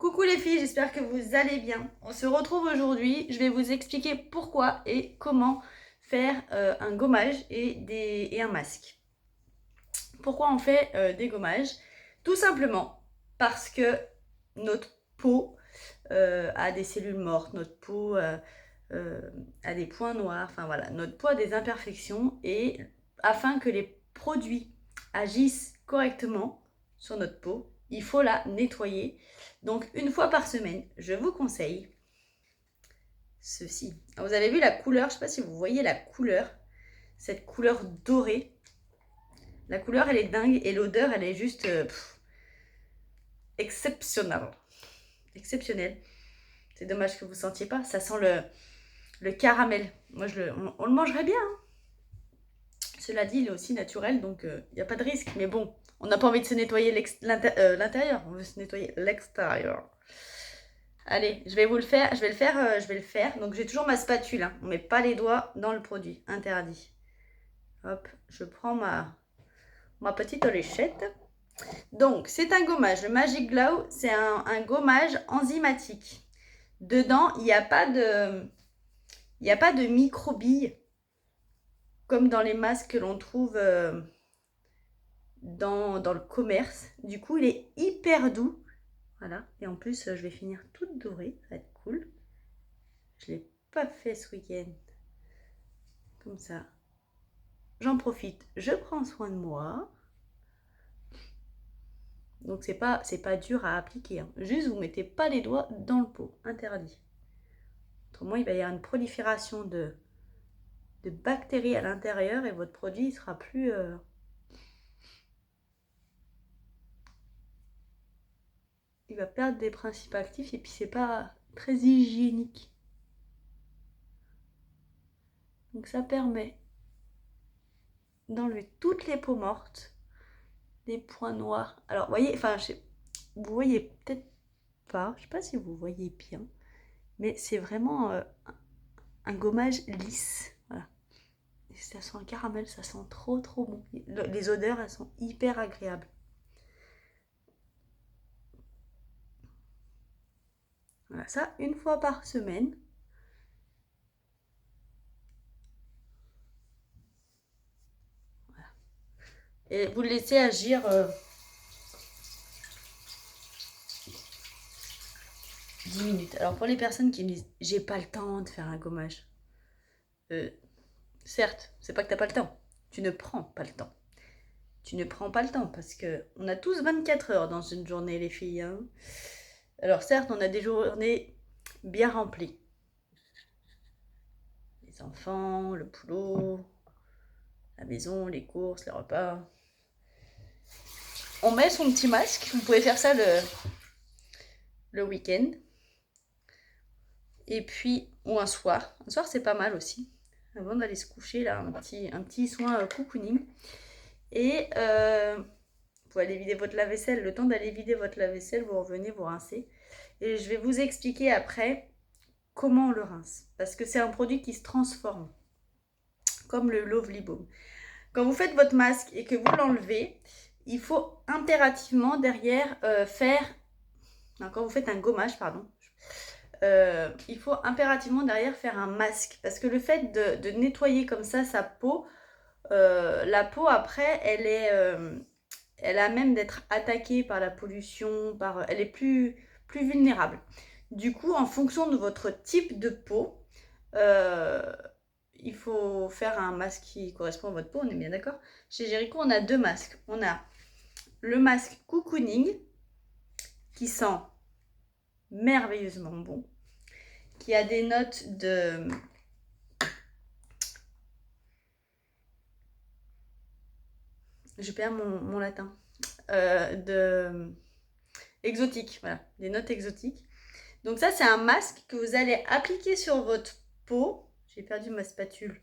Coucou les filles, j'espère que vous allez bien. On se retrouve aujourd'hui, je vais vous expliquer pourquoi et comment faire un gommage et un masque. Pourquoi on fait des gommages? Tout simplement parce que notre peau a des cellules mortes, notre peau a des points noirs, enfin voilà, notre peau a des imperfections et afin que les produits agissent correctement sur notre peau, il faut la nettoyer. Donc une fois par semaine, je vous conseille ceci. Vous avez vu la couleur, je ne sais pas si vous voyez la couleur, cette couleur dorée. La couleur elle est dingue et l'odeur elle est juste exceptionnelle. Exceptionnelle. C'est dommage que vous ne sentiez pas, ça sent le caramel. Moi on le mangerait bien. Hein. Cela dit, il est aussi naturel, donc il n'y a pas de risque. Mais bon, on n'a pas envie de se nettoyer l'intérieur, on veut se nettoyer l'extérieur. Allez, je vais le faire. Donc j'ai toujours ma spatule, hein. On ne met pas les doigts dans le produit, interdit. Hop, je prends ma petite léchette. Donc c'est un gommage, le Magic Glow, c'est un gommage enzymatique. Dedans, il n'y a pas de microbilles comme dans les masques que l'on trouve dans le commerce. Du coup, il est hyper doux. Voilà. Et en plus, je vais finir toute dorée. Ça va être cool. Je ne l'ai pas fait ce week-end. Comme ça. J'en profite. Je prends soin de moi. Donc, c'est pas dur à appliquer. Hein. Juste, vous ne mettez pas les doigts dans le pot. Interdit. Autrement, il va y avoir une prolifération de bactéries à l'intérieur et votre produit ne sera plus... il va perdre des principes actifs et puis c'est pas très hygiénique. Donc ça permet d'enlever toutes les peaux mortes, les points noirs. Alors vous voyez, vous voyez peut-être pas, je sais pas si vous voyez bien, mais c'est vraiment un gommage lisse. Voilà. Et ça sent le caramel, ça sent trop bon. Les odeurs, elles sont hyper agréables. Voilà, ça une fois par semaine. Voilà. Et vous le laissez agir 10 minutes. Alors pour les personnes qui me disent j'ai pas le temps de faire un gommage, certes, c'est pas que t'as pas le temps, tu ne prends pas le temps. Tu ne prends pas le temps parce que on a tous 24 heures dans une journée, les filles. Hein. Alors certes, on a des journées bien remplies. Les enfants, le boulot, la maison, les courses, les repas. On met son petit masque. Vous pouvez faire ça le week-end. Et puis, ou un soir. Un soir, c'est pas mal aussi. Avant d'aller se coucher, là, un petit soin cocooning. Et vous allez vider votre lave-vaisselle. Le temps d'aller vider votre lave-vaisselle, vous revenez, vous rincez. Et je vais vous expliquer après comment on le rince. Parce que c'est un produit qui se transforme. Comme le Lovely Balm. Quand vous faites votre masque et que vous l'enlevez, il faut impérativement derrière faire... Non, quand vous faites un gommage, pardon. Il faut impérativement derrière faire un masque. Parce que le fait de nettoyer comme ça sa peau, la peau après, elle a même d'être attaquée par la pollution, elle est plus vulnérable. Du coup, en fonction de votre type de peau, il faut faire un masque qui correspond à votre peau, on est bien d'accord? Chez Jericho, on a deux masques. On a le masque cocooning, qui sent merveilleusement bon, qui a des notes de... Je perds mon latin. Exotique, voilà, des notes exotiques. Donc ça, c'est un masque que vous allez appliquer sur votre peau. J'ai perdu ma spatule.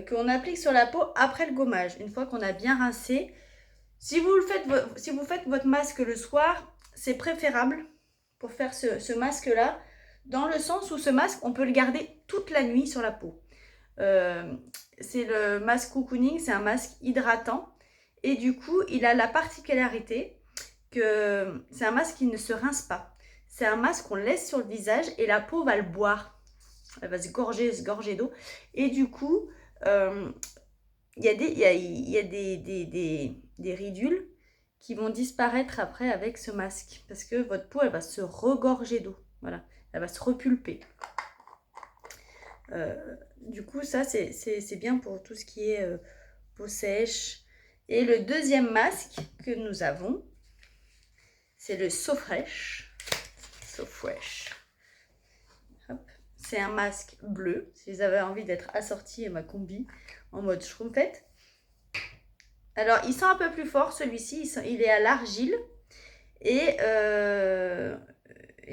Qu'on applique sur la peau après le gommage. Une fois qu'on a bien rincé. Si vous faites votre masque le soir, c'est préférable pour faire ce masque-là. Dans le sens où ce masque, on peut le garder toute la nuit sur la peau. C'est le masque cocooning, c'est un masque hydratant. Et du coup, il a la particularité que c'est un masque qui ne se rince pas. c'est un masque qu'on laisse sur le visage et la peau va le boire. Elle va se gorger d'eau. Et du coup, il y a des ridules qui vont disparaître après avec ce masque. Parce que votre peau, elle va se regorger d'eau. Voilà, elle va se repulper. Du coup, ça, c'est bien pour tout ce qui est peau sèche. Et le deuxième masque que nous avons, c'est le So Fresh. So Fresh. C'est un masque bleu. Si vous avez envie d'être assorti à ma combi en mode schtroumpfette. Alors, il sent un peu plus fort celui-ci. Il est à l'argile. Et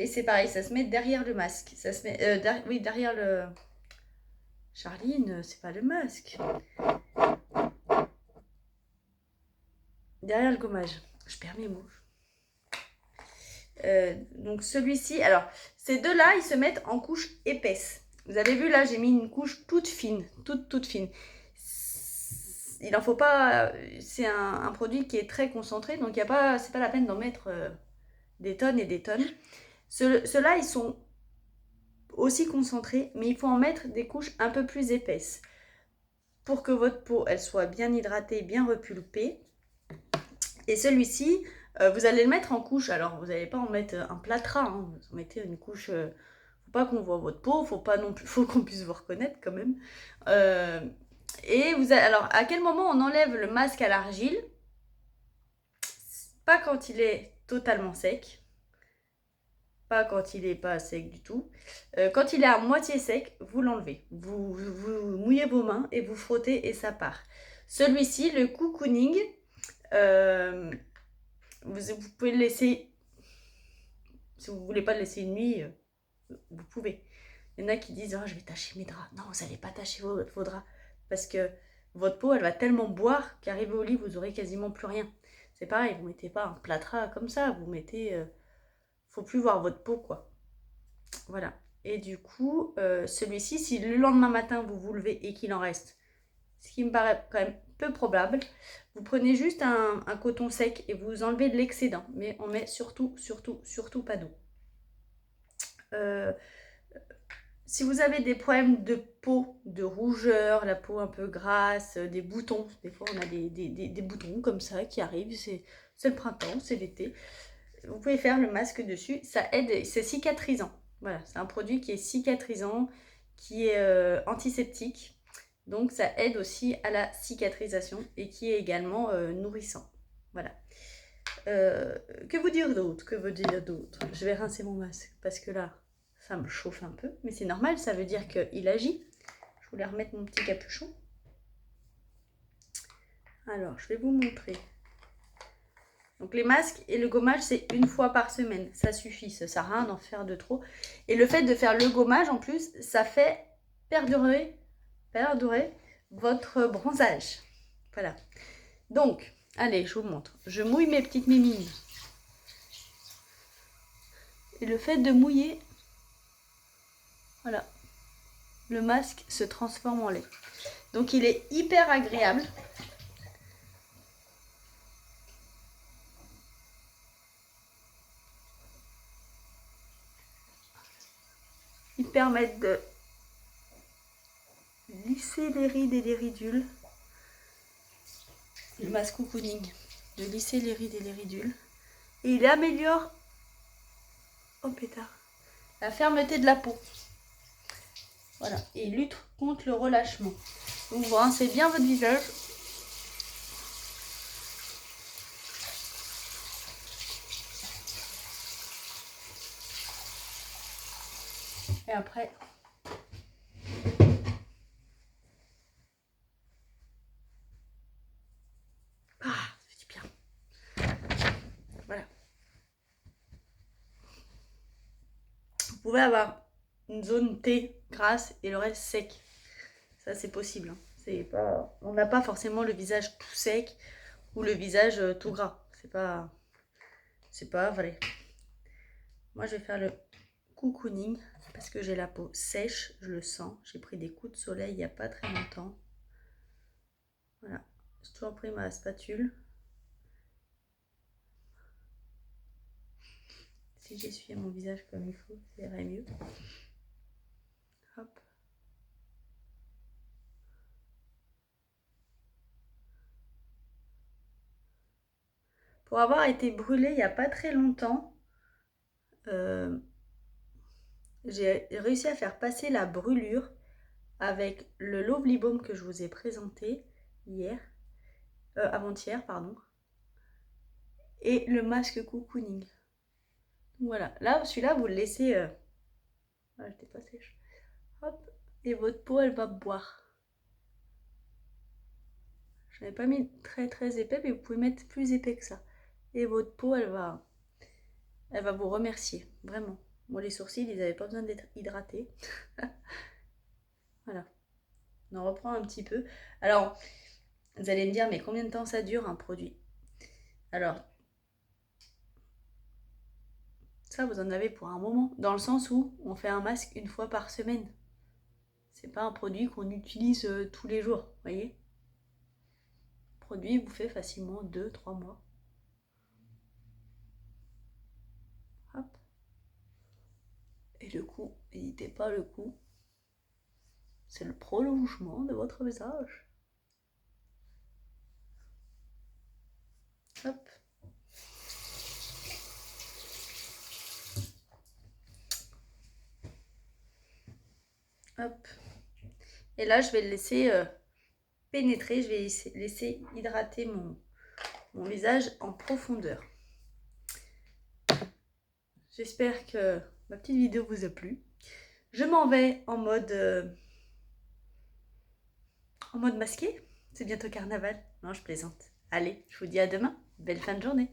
c'est pareil, ça se met derrière le masque. Ça se met, oui, derrière le... Charline, c'est pas le masque. Derrière le gommage. Je perds mes mots. Donc celui-ci, alors ces deux-là, ils se mettent en couche épaisse. Vous avez vu là, j'ai mis une couche toute fine, toute fine. Il en faut pas, c'est un produit qui est très concentré, donc c'est pas la peine d'en mettre des tonnes et des tonnes. Ceux-là, ils sont aussi concentrés, mais il faut en mettre des couches un peu plus épaisses pour que votre peau, elle soit bien hydratée, bien repulpée. Et celui-ci, vous allez le mettre en couche. Alors, vous n'allez pas en mettre un plâtras. Hein. Vous mettez une couche... faut pas qu'on voit votre peau. Faut qu'on puisse vous reconnaître quand même. Alors, à quel moment on enlève le masque à l'argile? Pas quand il est totalement sec. Pas quand il n'est pas sec du tout. Quand il est à moitié sec, vous l'enlevez. Vous mouillez vos mains et vous frottez et ça part. Celui-ci, le cocooning... vous pouvez le laisser, si vous ne voulez pas le laisser une nuit, vous pouvez. Il y en a qui disent, oh, je vais tâcher mes draps. Non, vous n'allez pas tâcher vos draps, parce que votre peau, elle va tellement boire qu'arrivé au lit, vous aurez quasiment plus rien. C'est pareil, vous ne mettez pas un plâtras comme ça, vous mettez... faut plus voir votre peau, quoi. Voilà. Et du coup, celui-ci, si le lendemain matin, vous vous levez et qu'il en reste, ce qui me paraît quand même peu probable, vous prenez juste un coton sec et vous enlevez de l'excédent, mais on met surtout pas d'eau. Si vous avez des problèmes de peau, de rougeur, la peau un peu grasse, des boutons, des fois on a des boutons comme ça qui arrivent, c'est le printemps, c'est l'été, vous pouvez faire le masque dessus, ça aide, c'est cicatrisant. Voilà, c'est un produit qui est cicatrisant, qui est antiseptique. Donc ça aide aussi à la cicatrisation et qui est également nourrissant. Voilà. Que vous dire d'autre? Je vais rincer mon masque parce que là, ça me chauffe un peu. Mais c'est normal, ça veut dire qu'il agit. Je voulais remettre mon petit capuchon. Alors, je vais vous montrer. Donc les masques et le gommage, c'est une fois par semaine. Ça suffit, ça sert à rien d'en faire de trop. Et le fait de faire le gommage, en plus, ça fait perdurer votre bronzage. Voilà. Donc, allez, je vous montre. Je mouille mes petites mimines. Et le fait de mouiller, voilà, le masque se transforme en lait. Donc, il est hyper agréable. Ils permettent de lisser les rides et les ridules. Le masque cocooning, de lisser les rides et les ridules. Et il améliore, oh pétard, la fermeté de la peau. Voilà, et il lutte contre le relâchement. Donc vous rincez bien votre visage. Et après, ça fait du bien. Voilà. Vous pouvez avoir une zone T grasse et le reste sec. Ça, c'est possible. Hein. On n'a pas forcément le visage tout sec ou le visage tout gras. C'est pas vrai. Moi, je vais faire le cocooning parce que j'ai la peau sèche, je le sens. J'ai pris des coups de soleil il n'y a pas très longtemps. Voilà. J'ai toujours pris ma spatule. si j'essuyais mon visage comme il faut, ça irait mieux. Hop. Pour avoir été brûlée il n'y a pas très longtemps, j'ai réussi à faire passer la brûlure avec le Lovely Balm que je vous ai présenté hier, avant-hier, pardon, et le masque cocooning. Donc voilà, là, celui-là, vous le laissez... Ah, j'étais pas sèche. Hop, et votre peau, elle va boire. Je n'avais pas mis très très épais, mais vous pouvez mettre plus épais que ça. Et votre peau, elle va vous remercier, vraiment. Moi, les sourcils, ils n'avaient pas besoin d'être hydratés. Voilà. On en reprend un petit peu. Alors, vous allez me dire, mais combien de temps ça dure un produit? Alors, ça, vous en avez pour un moment, dans le sens où on fait un masque une fois par semaine. C'est pas un produit qu'on utilise tous les jours, vous voyez? Le produit vous fait facilement 2-3 mois. Hop. Et le coup, n'hésitez pas, le coup, c'est le prolongement de votre visage. Hop. Hop. Et là, je vais le laisser pénétrer, je vais laisser hydrater mon visage en profondeur. J'espère que ma petite vidéo vous a plu. Je m'en vais en mode masqué. C'est bientôt carnaval. Non, je plaisante. Allez, je vous dis à demain. Belle fin de journée.